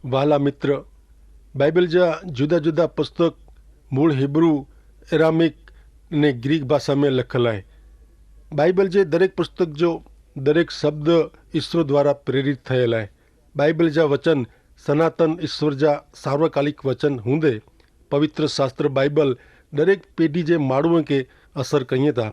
वाला मित्र, बाइबल जा जुदा जुदा पुस्तक मूल हिब्रू, एरामिक ने ग्रीक भाषा में लखल है। बाइबल जे दरेक पुस्तक जो दरेक शब्द ईश्वर द्वारा प्रेरित थयल है। बाइबल जा वचन सनातन ईश्वर जा सार्वकालिक वचन हूंदे पवित्र शास्त्र बाइबल दरेक पेढ़ी जे माण्हूअ के असर कई था।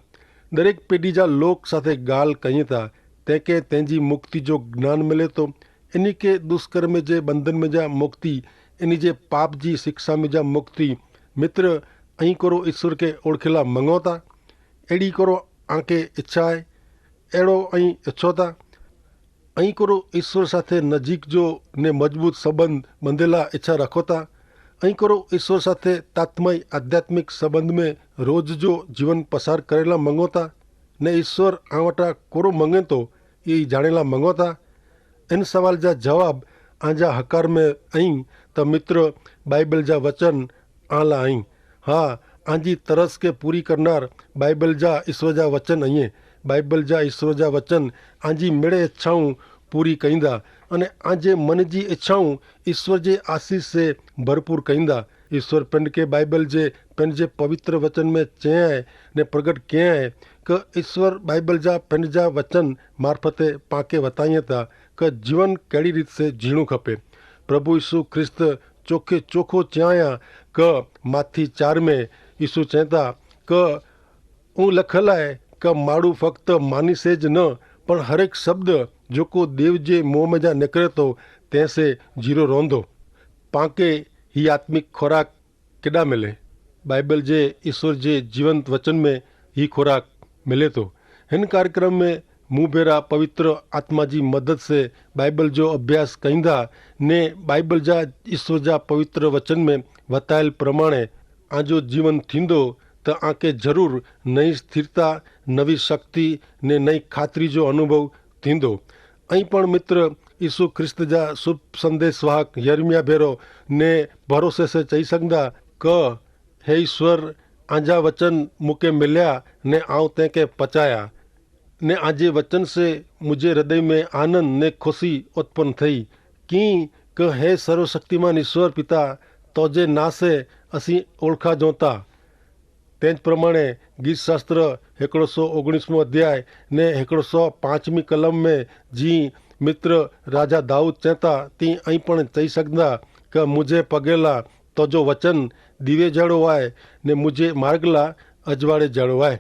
दरेक पेढ़ी जा लोक साथे गाल कई था। तंहिंखे तंहिंजी मुक्ति जो ज्ञान मिले तो। इन के दुष्कर्म जे बंधन में जा मुक्ति, इन जे पाप जी शिक्षा में जा मुक्ति। मित्र, अं करो ईश्वर के ओळखेला मंगो था। अड़ी करो आंके इच्छा है, अड़ो अं इच्छो था। अं करो ईश्वर साथे नजीक जो ने मजबूत संबंध बंधेला इच्छा रखो था। अं करो ईश्वर साथे तात्मय आध्यात्मिक संबंध में रोज जो जीवन पसार करेला मंगो था। ने ईश्वर आ वटा कोरो मंगे तो ये जानेला मंगो था। इन सवाल जा जवाब आजा हकार में आई तो मित्र बाइबल जा वचन आला आई। हाँ, आजी तरस के पूरी करनार बाइबल जा ईश्वर जा वचन आई। बाइबल जा ईश्वर जा वचन आजी मेड़े इच्छाऊं पूरी कईंदा अने आजे मन जी इच्छाऊं ईश्वर जे आशीष से भरपूर कईंदा। ईश्वर पिंड के बाइबल जे पिंड जे पवित्र वचन में चया है ने प्रगट किया है कि ईश्वर बाइबल जा पिंड जा वचन मार्फते पाके बताइए था कि जीवन कड़ी रीत से जीणू खपे। प्रभु यीशु ख्रिस्त चोखे चोखो चया कि माथी 4 में यीशु चहता कि ऊ लखल है कि माड़ू फक्त मानी से ज न पण हरेक शब्द जो को देव जे मुँह में जा निकले तो तैसे जीरो रोंदो। पाके ही आत्मिक खुराक केड़ा मिले? बाइबल जे ईश्वर जे जीवंत वचन में ही खुराक मिले तो। इन कार्यक्रम में मुँह भेरा पवित्र आत्मा जी मदद से बाइबल जो अभ्यास कईंदा ने बाइबल जा ईश्वर जा पवित्र वचन में बतायल प्रमाणे आजो जीवन थींदो तो आके जरूर नई स्थिरता, नवी शक्ति ने नई खातरी जो अनुभव थींदो। अं पण मित्र यीशु ख्रिस्त जा शुभ संदेश वाहक यर्मिया भेरो ने भरोसे से चई सकदा क हे ईश्वर, आजा वचन मुके मिल्या ने आऊं तंहिंखे पचाया ने आजे वचन से मुझे हृदय में आनंद ने खुशी उत्पन्न थई की क हे सर्वशक्तिमान ईश्वर पिता तोजे ना से असी ओळखा जोता। तेज प्रमाणे गीत शास्त्र 119 अध्याय ने 105 कलम में जी मित्र राजा दाऊद चहता ती अं पण चई सकदा कि मुझे पगेला तो जो वचन दीवे जड़ो आए ने मुझे मार्गला अजवाड़े जड़ो आए।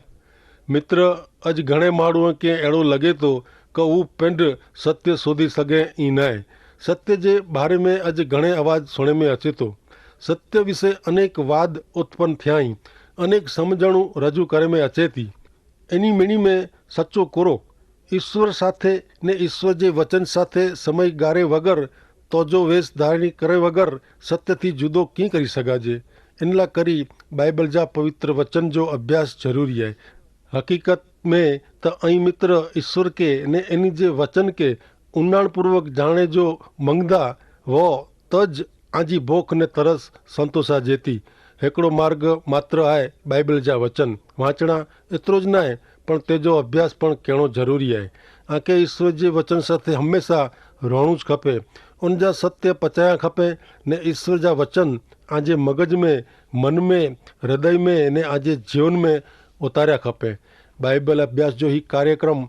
मित्र, अज घणे माण्हूअ के अड़ो लगे तो कि वो पिंड सत्य शोधी सके ई न है। सत्य जे बारे में अज घणे आवाज़ सुने में अचे तो। सत्य विषय अनेक वाद उत्पन्न थियाई, अनेक समझणू रजू करे में अचे थी। एनी मीणी में सच्चो कोरो ईश्वर साथे ने ईश्वर जे वचन साथे समय गारे वगर तो जो वेश धारणी करे वगर सत्य थी जुदो की करी सघाजे। इन ला करी बाइबल जा पवित्र वचन जो अभ्यास जरूरी है। हकीकत में तो अं मित्र ईश्वर के ने इन जे वचन के ऊंडाणपूर्वक जाने जो मंगदा वो तज आजी भूख ने तरस संतोषा जेती। हेकड़ो मार्ग मात्र है बाइबल जा वचन वाचना एतरो ज न है पण तेजो अभ्यास पण करणो जरूरी है। आके ईश्वर जे वचन साथे हमेशा रहणु ज खपे। उन जा सत्य पचाया खपे ने ईश्वर जा वचन आजे मगज में, मन में, हृदय में ने आजे जीवन में उतार्या खपे। बाइबल अभ्यास जो ही कार्यक्रम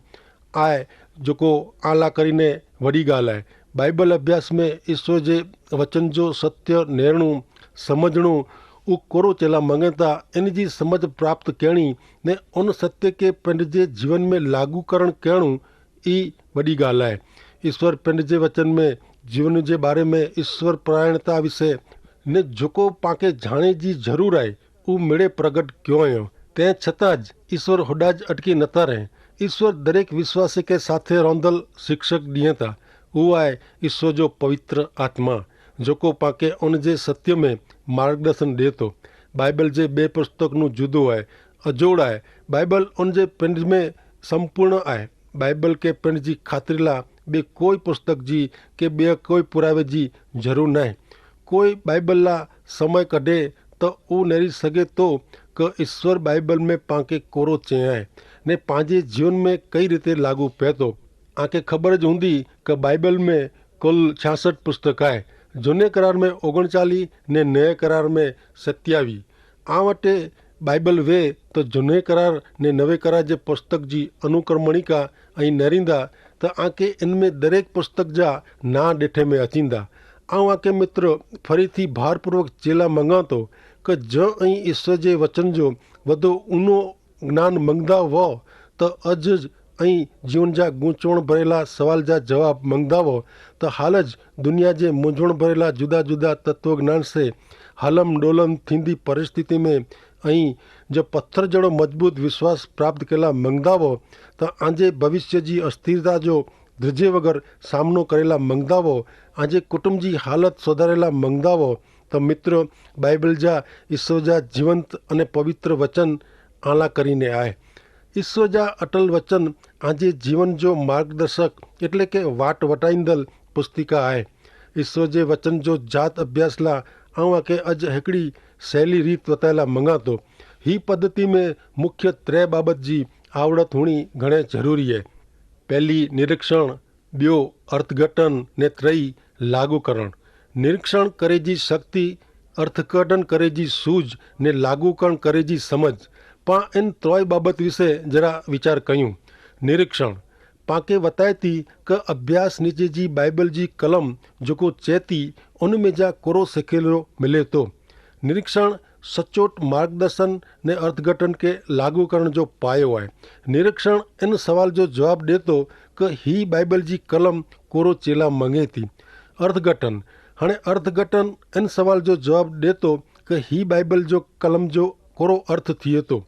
आए जो को आला करीने वड़ी गाल है। बाइबल अभ्यास में ईश्वर जे वचन जो सत्य नेरणु समझणु उ कोरो चेला मंगता इन जी समझ प्राप्त करणी ने उन सत्य के पिंड जे जीवन में लागू करण करणु ई वड़ी गाल है। ईश्वर पिंड जे वचन में जीवन जे बारे में ईश्वर परायणता विषय ने जेको पाके जाने जी जरूर है उ मेड़े प्रगट क्यों आयो। ते छताज ईश्वर होडाज अटकी नता रहे। ईश्वर दरेक विश्वासी के साथे रोंदल शिक्षक दिए था। वो है ईश्वर जो पवित्र आत्मा जो को पाके उन जे सत्य में मार्गदर्शन दे तो। बाइबल जे बे पुस्तक नु जुदो है, अजोड़ है। बाइबल उन जे पिंड में संपूर्ण है। बाइबल के पिंड जी खातिरला बे कोई पुस्तक जी के बे कोई पुरावे जी जरूर न है। कोई बाइबल ला समय कढे तो वो नेरी सके तो कि ईश्वर बाइबल में पाके कोरो चया है ने पांजे जीवन में कई रीते लागू पे तो। आके खबर ज हूंदी कि बाइबल में कुल 66 पुस्तक है जूने करार में 39 ने नए करार में 27। आ वटे बाइबल वे तो जूने करार ने नवे करार जे पुस्तक जी अनुक्रमणिका ऐं नरींदा तो आके इनमें दरेक पुस्तक जा ना ॾिठे में अचींदा। आऊं आके मित्र फरी थी भारपूर्वक चेला मंगा तो कि ज ऐं ईश्वर जे वचन जो वधो ऊनो ज्ञान मंगदा वो तो अज ऐं जीवन जा गूंचवण भरेला सवाल जा जवाब मंगदा वो तो हालज दुनिया जे मूंझवण भरेला जुदा जुदा तत्व ज्ञान से हलम डोलम थींदी परिस्थिति में ऐं जो पत्थर जड़ो मजबूत विश्वास प्राप्त करेला मंगदा वो तो आंजे भविष्य जी अस्थिरता जो ध्रजे वगर सामनो करेला मंगदा वो आंजे कुटुंब जी हालत सुधारेला मंगदा वो तो मित्रों बाइबल जा ईश्वर जा जीवंत अने पवित्र वचन आला करीने आए। ईश्वर जा अटल वचन आजे जीवन जो मार्गदर्शक एटले के वाट वटाईंदल पुस्तिका है। ईश्वर जे वचन जो जात अभ्यास ला आऊं आके अज हिकड़ी सहेली रीत बतायला मंगा तो ही पद्धति में मुख्य 3 बाबत जी आवड़त हुणी घणे जरूरी है। पहली निरीक्षण, बियो अर्थघटन ने 3 लागूकरण। निरीक्षण करे जी शक्ति, अर्थघटन करे जी सूझ ने लागूकरण करे जी समझ। पा इन 3 बाबत विषे जरा विचार कयूं। निरीक्षण पाके बताए थी कि अभ्यास नीचे जी बाइबल जी कलम जो को चेती उनमें जा कोरो सिखेलो मिले तो। निरीक्षण सचोट मार्गदर्शन ने अर्थघटन के लागू करण जो पायो है। निरीक्षण इन सवाल जो जवाब दे तो कि ही बाइबल जी कलम कोरो चेला मंगे थी। अर्थघटन हाणे अर्थघटन इन सवाल जो जवाब दे तो कि ही बाइबल जो कलम जो कोरो अर्थ थिए तो।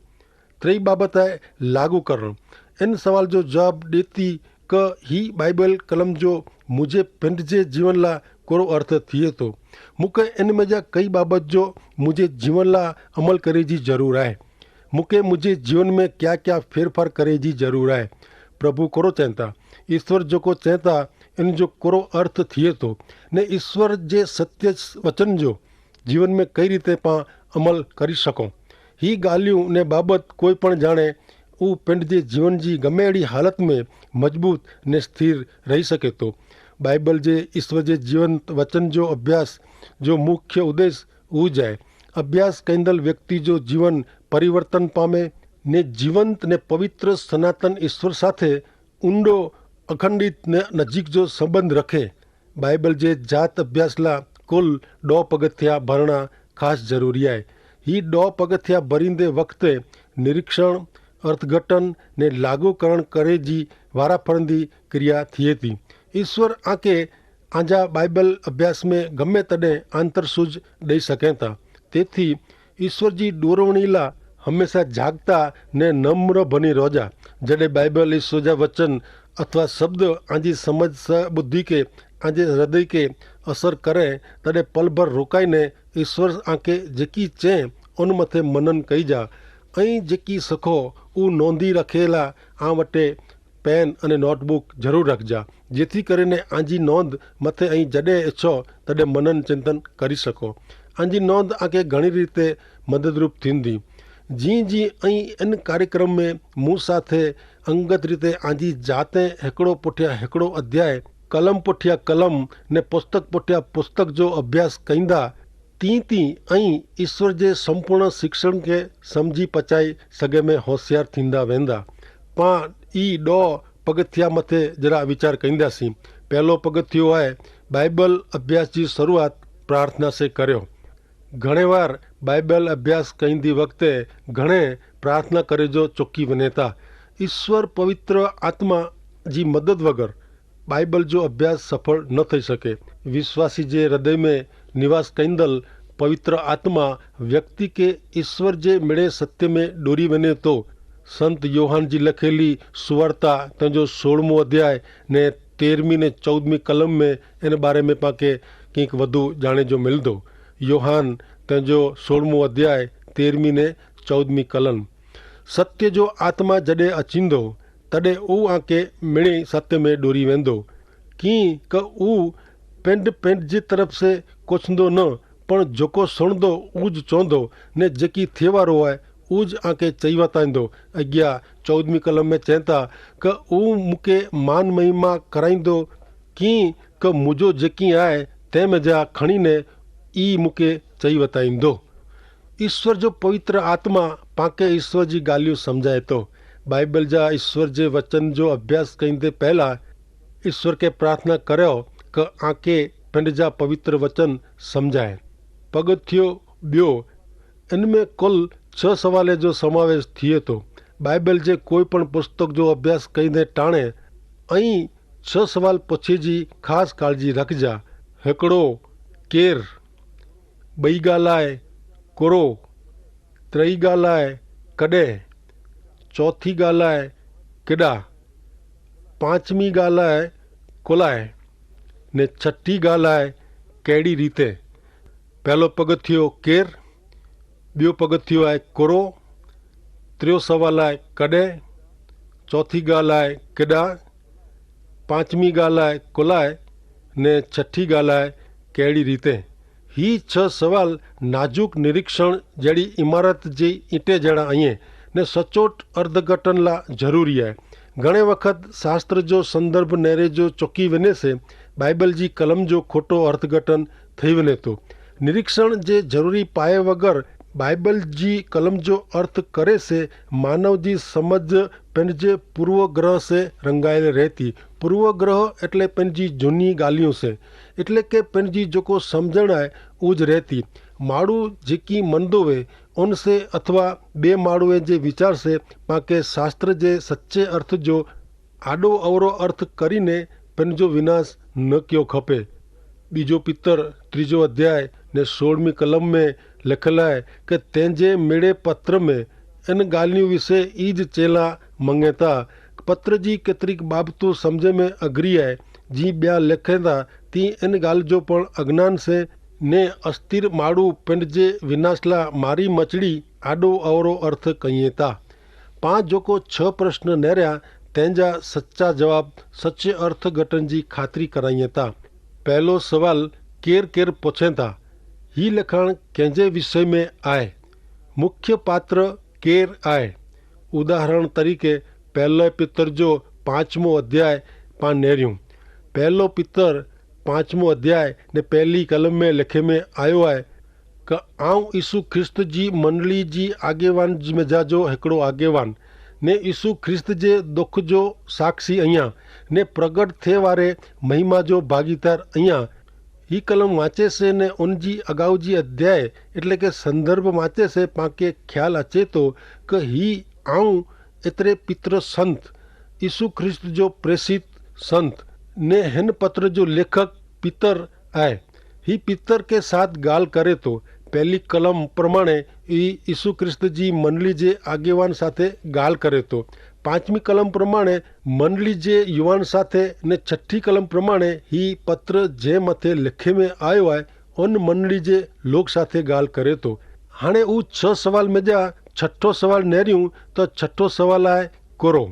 3 बाबत है लागू करण। इन सवाल जो जवाब देती कि ही बाइबल कलम जो मुझे पिंड जे जीवन ला कोरो अर्थ थिए तो। मूंखे इन में जा कई बाबत जो मुझे जीवन ला अमल करे जी ज़रूर है। मूंखे मुझे जीवन में क्या क्या फेरफार करे जी ज़रूर है। प्रभु कोरो चवंता, ईश्वर जो को चवंता इन जो कोरो अर्थ थिए तो ने ईश्वर जे सत्य वचन जो जीवन में कई रीते पा अमल करी सको। ही गालियों ने बाबत कोई पण जाने ऊ पिंड जे जीवन जी गमे अड़ी हालत में मजबूत ने स्थिर रही सके तो। बाइबल जे ईश्वर जे जीवन वचन जो अभ्यास जो मुख्य उद्देश्य ऊ जाए। अभ्यास कंदल व्यक्ति जो जीवन परिवर्तन पामे ने जीवंत ने पवित्र सनातन ईश्वर साथे ऊंडो अखंडित ने नजीक जो संबंध रखे। बाइबल जे जात अभ्यास ला कुल 2 पगथिया भरणा खास जरूरी है। ही 2 पगथिया भरींदे वक्ते निरीक्षण, अर्थघटन ने लागूकरण करे जी वाराफरंदी क्रिया थिए थी। ईश्वर आके आजा बाइबल अभ्यास में गमे तडे आंतरसूझ दई सकें था। तेथी ईश्वर जी डोरवणी ला हमेशा जागता ने नम्र बनी रोजा। जडे बाइबल ईश्वर जा वचन अथवा शब्द आजी समझ बुद्धि के आजे हृदय के असर करे तडे पल भर रोकाई ने ईश्वर आके जेकी चे उन मथे मनन कई जा ऐं जेकी सखो ऊ नोंधी रखेला आ वटे पेन अने नोटबुक जरूर रखजा जेथी करीने आजी नोंध मथे ऐं जडे इच्छो तडे मनन चिंतन करी सको। आजी नोंध आके घणी रीते मददरूप थींदी। जी जी ऐं इन कार्यक्रम में मूं साथे अंगत रीते आजी जाते हिकिड़ो पुठिया हिकिड़ो अध्याय कलम पुठिया कलम ने पुस्तक पुठिया पुस्तक जो अभ्यास कईंदा ती ती ऐं ईश्वर जे संपूर्ण शिक्षण के समझी पचाई सघे में होशियार थींदा वेंदा। पा ई 2 पगथिया मथे जरा विचार कईंदासीं। पहलो पगथियो है बाइबल अभ्यास की शुरुआत प्रार्थना से करियो। घणे वार बाइबल अभ्यास कईंदी वक्ते घणे प्रार्थना करे जो चुकी वञे था। ईश्वर पवित्र आत्मा जी मदद वगर बाइबल जो अभ्यास सफल न थी सके। विश्वासी जे हृदय में निवास कंदल पवित्र आत्मा व्यक्ति के ईश्वर जे मिड़े सत्य में डोरी वञे तो। संत योहान जी लखेली सुवार्ता तंजो 16वां अध्याय ने 13वीं ने 14वीं कलम में इन बारे में पाके कंहिंक वधु जाने जो मिलदो। योहान तंजो 16वां अध्याय 13वीं ने 14वीं कलम। सत्य जो आत्मा जडे अचींदो तडे ऊ आके मिणी सत्य में डोरी वेंदो। की क ऊ पेंड पेंड जी तरफ से कुछंदो न पण जोको सुणदो ऊज चवंदो ने जेकी थिएवारो है ऊज आके चई वताईंदो। अॻियां 14वीं कलम में चवंता क ऊ मूंखे मान महिमा कराईंदो की क मुंहिंजो जेकी आहे तंहिं जा खणीने ई मूंखे चई वताईंदो। ईश्वर जो पवित्र आत्मा पांखे ईश्वर जी ॻाल्हियूं सम्झाए थो। बाइबल जा ईश्वर जे वचन जो अभ्यास कईंदे पहला ईश्वर के प्रार्थना करियो कि आंखे पंहिंजा पवित्र वचन सम्झाए। पगथियो ॿियो, इनमें कुल 6 सवाल जो समावेश थिए थो। बाइबल जे कोई पण पुस्तक जो अभ्यास कईंदे टाणे ऐं 6 सवाल पुछे जी ख़ासि काळजी रखिजा। हिकिड़ो, केरु? ॿई ॻाल्हि आहे, कुरो? टी ॻाल्हि आहे, कॾहिं? चौथी ॻाल्हि आहे, केॾा? पांचवी ॻाल्हि आहे, कुलाए? ने छठी ॻाल्हि आहे, कहिड़ी रीते? पहलो पगथियो केरु, ॿियो पगथियो आहे कुरो, टियों सवाल आहे कॾहिं, चौथी ॻाल्हि आहे केॾा, पांचवी ॻाल्हि आहे कुलाए ने छठी ॻाल्हि आहे कहिड़ी रीते। ही 6 सवाल नाजुक निरीक्षण जहिड़ी इमारत जी ईंटे जहिड़ा आहिनि ने सचोट अर्धघटन लाइ ज़रूरी आहे। घणे वक़्तु शास्त्र जो संदर्भ नेरे जो चुकी वञे से बाइबल जी कलम जो खोटो अर्थघटन थी वञे थो। निरीक्षण जे ज़रूरी पाए वगैर बाइबल जी कलम जो अर्थ करे से मानव जी समझ पंहिंजे पूर्वग्रह से रंगायल रहे थी। पूर्वग्रह એટલે पंहिंजी जूनी ॻाल्हियूं से, એટલે કે पंहिंजी जेको सम्झण आहे उज रहे थी। माण्हू जेकी मंदो वे उन से अथवा ॿिए माण्हूअ जे वीचार से पांखे शास्त्र जे सचे अर्थ जो आॾो अवरो अर्थ करीने पंहिंजो विनाश न कयो खपे। बीजो पितर 3 अध्याय ने 16वीं कलम में लिखियलु आहे कि तंहिंजे मिड़े पत्र में इन ॻाल्हियूं विषय ईज चेला मङे था। पत्र जी केतिरी बाबतूं सम्झ में अघरी आहे। जीअं ॿिया लिखनि था तीअं इन ॻाल्हि जो पण अज्ञान से ने अस्थिर माण्हू पंहिंजे विनाश लाइ मारी मचड़ी आॾो अवरो अर्थ कयूं था। 5 जेको 6 प्रश्न नेरिया तंहिंजा सचा जवाब सचे अर्थ घटन जी ख़ातिरी कराइनि था। पहलो सवाल, केरु केरु पुछे था? ही लिखण कंहिंजे विषय में आहे? मुख्य पात्र केरु आहे? उदाहरण तरीक़े पहले पितर जो 5वां अध्याय पां नेरियूं। पहलो पितर 5वां अध्याय ने पहली कलम में लिखे में आयो आहे कि आऊं यीशु ख्रिस्त जी मंडली जी आगेवान जा जो हिकिड़ो आगेवान ने यीशु ख्रिस्त जे दुख जो साक्षी आहियां ने प्रगट थिए वारे महिमा जो भागीदार आहियां। ही कलम वांचे से ने उन जी अगाऊ जी अध्याय એટલે કે संदर्भ वांचे से पांखे ख्याल अचे तो कि ही आऊं एतिरे पितर संत यीशु ख्रिस्त जो प्रेषित संत ने हिन पत्र जो लेखक पितर आहे। ही पितर के साथ ॻाल्हि करे तो। पहली कलम प्रमाणे ही यीशु ख्रिस्त जी मंडली जे आगेवान साथे ॻाल्हि करे तो। 5મી कलम प्रमाणे मंडली जे युवान साथे ने 6ठी कलम प्रमाणे ही पत्र जे मथे लिखे में आयो आहे उन मंडली जे लोक साथे ॻाल्हि करे तो। हाणे उ 6 सवाल में जा छठो सवाल नेरियूं तो छठो सवाल आहे कुरो।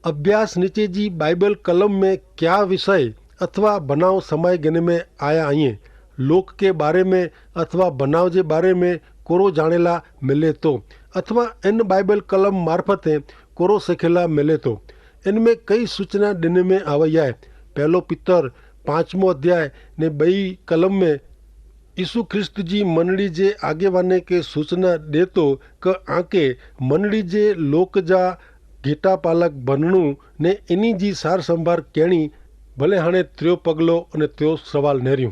अभ्यास नीचे जी बाइबल कलम में क्या विषय अथवा बनाव समय गिने में आया आहिनि। लोक के बारे में अथवा बनाव जे बारे में कोरो जानेला मिले तो अथवा इन बाइबल कलम मार्फते कोरो सिखेला मिले तो। इनमें कई सूचना ॾिने में आई आहे। पहलो पितर 5वां अध्याय ने 2 कलम में यीशु ख्रिस्त जी मंडली जे आगेवाने के सूचना ॾे तो कि आंखे मंडली जे लोक जा घेटा पालक बनणू ने इन्ही जी सार संभार कहिड़ी। भले हाणे 3 पगलो अने 3 सवाल नेरियूं।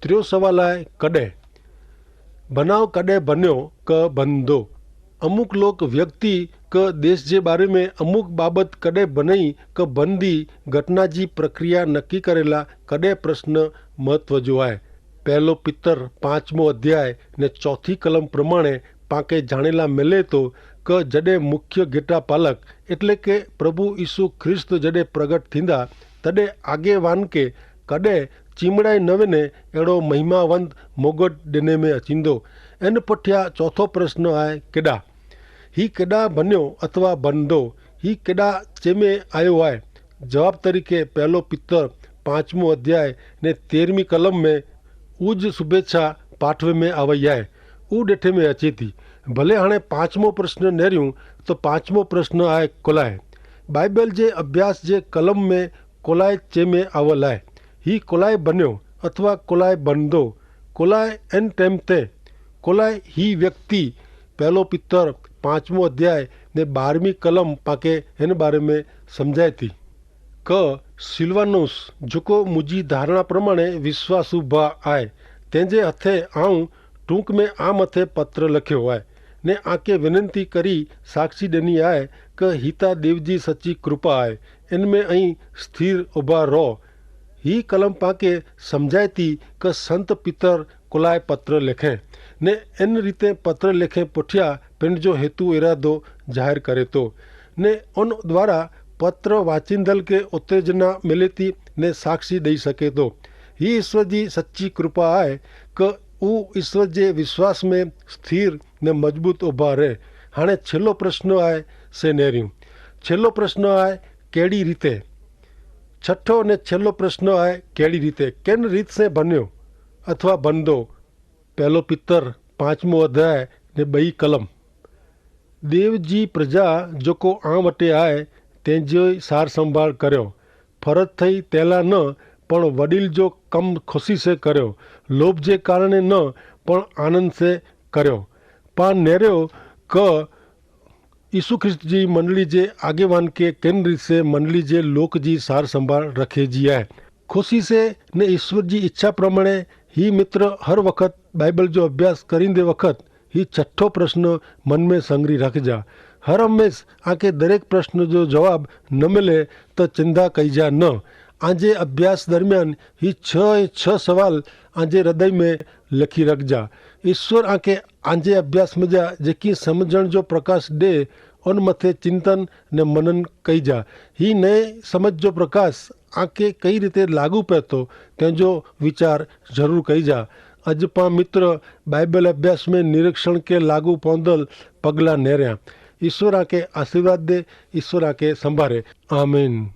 3 सवाल आहे कॾहिं। बनाव कॾहिं बन्यो क बंदो। अमुक लोक व्यक्ति क देश जे बारे में अमुक बाबत कॾहिं बनई क बंदी घटना जी प्रक्रिया नक्की करेला कॾहिं प्रश्न महत्व जो आहे। पहलो पितर 5वां अध्याय ने 4ठी कलम प्रमाणे पांखे जानेला मिले तो कि जॾहिं मुख्य घेटा पालक એટલે કે પ્રભુ ઈસુ ખ્રિસ્ત जॾहिं प्रगट थींदा तॾहिं आगेवान के कॾहिं चिमड़ाई न वञे अहिड़ो महिमावंत मोगट ॾिने में अचींदो। इन पुठियां चौथो प्रश्न आहे केॾा। ही केॾा बन्यो अथवा बंदो। ही केॾा चेमे आयो आहे। जवाब तरीक़े पहलो पितर 5वां अध्याय ने 13वीं कलम में उज शुभेच्छा पाठवे में आई आहे। उ ॾिठे में अचे थी। भले हाणे 5वां प्रश्न नेरियूं तो 5वां प्रश्न आहे कुलाए। बाइबल जे अभ्यास जे कलम में कुलाए चेमे आवल आहे। ही कुलाए बन्यो अथवा कोलाय बंदो कोलाय एन टेम ते कोलाय ही व्यक्ति पहलो पितर 5मो अध्याय ने 12મી कलम पाके हिन बारे में समझाए थी क सिल्वानुस जेको मुझी धारणा प्रमाणे विश्वासु भा आए तेजे हथे आऊं टूंक में आ मथे पत्र लख्यो है ने आके विनंती करी साक्षी देनी आए कि हिता देवजी सच्ची कृपा है इनमें अहीं स्थिर उभा रहो ही कलम पाके समझाए थी कि संत पितर कोलाय पत्र लिखें ने इन रीते पत्र लिखे पुठिया पिंड जो हेतु इरादो जाहिर करे तो ने उन द्वारा पत्र वाचिंदल के उत्तेजना मिले थी ने साक्षी दई सके तो ही ईश्वर जी सच्ची कृपा है कि ऊ ईश्वर जे विश्वास में स्थिर ने मजबूत उभा रहे। हाणे छेल्लो प्रश्न आए से नेरियूं छेल्लो प्रश्न आए केड़ी रीते छठो ने छेल्लो प्रश्न आए केड़ी रीते केन रीत से बन्यो अथवा बंदो पहलो पितर 5मो अध्याय ने 2 कलम देवजी प्रजा जोको आ वटे आए तेजो सार संभाल कर्यो फरज थई तेला न पण वडील जो कम खुशी से कर्यो लोभ जे कारणे न पण आनंद से कर्यो पा नेर्यो क यीशु ख्रिस्त जी मंडली जे आगेवान के केंद्र से मंडली जे लोक जी सार संभाल रखे जी है खुशी से ने ईश्वर जी इच्छा प्रमाणे ही मित्र हर वक्त बाइबल जो अभ्यास करींदे वक्त ही छठो प्रश्न मन में संग्रही रखजा हर हमेश आके दरेक प्रश्न जो जवाब न मिले तो चिंता कईजा न आजे अभ्यास दरमियान ही 6 सवाल आजे हृदय में लखी रखजा ईश्वर आके आजे अभ्यास में जा जेकी समझण जो प्रकाश दे उन मथे चिंतन ने मनन कईजा ही नए समझ जो प्रकाश आके कई रीते लागू पे तो तेजो विचार जरूर कईजा अज पा मित्र बाइबल अभ्यास में निरीक्षण के लागू पौंदल पगला नेरिया ईश्वर आके आशीर्वाद दे ईश्वर आके संभारे आमीन।